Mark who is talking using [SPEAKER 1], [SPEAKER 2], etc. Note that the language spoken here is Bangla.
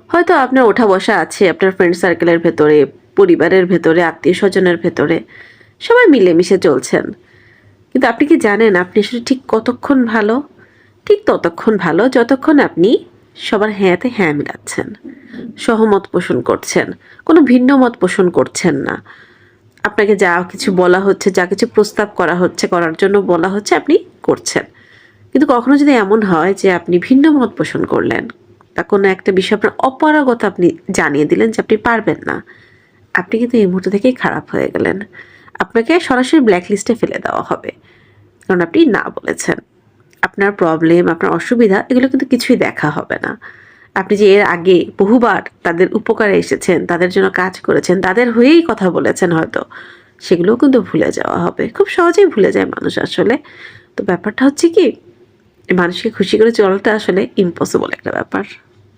[SPEAKER 1] হয়তো আপনার ওঠা বসা আছে আপনার ফ্রেন্ড সার্কেলের ভেতরে, পরিবারের ভেতরে, আত্মীয় স্বজনের ভেতরে, সবাই মিলেমিশে চলছেন। কিন্তু আপনি কি জানেন আপনি আসলে ঠিক কতক্ষণ ভালো? ঠিক ততক্ষণ ভালো যতক্ষণ আপনি সবার হ্যাঁতে হ্যাঁ মিলাচ্ছেন, সহমত পোষণ করছেন, কোনো ভিন্ন মত পোষণ করছেন না। আপনাকে যা কিছু বলা হচ্ছে, যা কিছু প্রস্তাব করা হচ্ছে, করার জন্য বলা হচ্ছে, আপনি করছেন। কিন্তু কখনো যদি এমন হয় যে আপনি ভিন্ন মত পোষণ করলেন, বা কোনো একটা বিষয় আপনার অপারগতা আপনি জানিয়ে দিলেন যে আপনি পারবেন না, আপনি কিন্তু এই মুহূর্ত থেকেই খারাপ হয়ে গেলেন। আপনাকে সরাসরি ব্ল্যাক লিস্টে ফেলে দেওয়া হবে, কারণ আপনি না বলেছেন। আপনার প্রবলেম, আপনার অসুবিধা এগুলো কিন্তু কিছুই দেখা হবে না। আপনি যে এর আগে বহুবার তাদের উপকারে এসেছেন, তাদের জন্য কাজ করেছেন, তাদের হয়েই কথা বলেছেন হয়তো, সেগুলোও কিন্তু ভুলে যাওয়া হবে। খুব সহজেই ভুলে যায় মানুষ আসলে। তো ব্যাপারটা হচ্ছে কি, মানুষকে খুশি করে চলাটা আসলে ইম্পসিবল একটা ব্যাপার।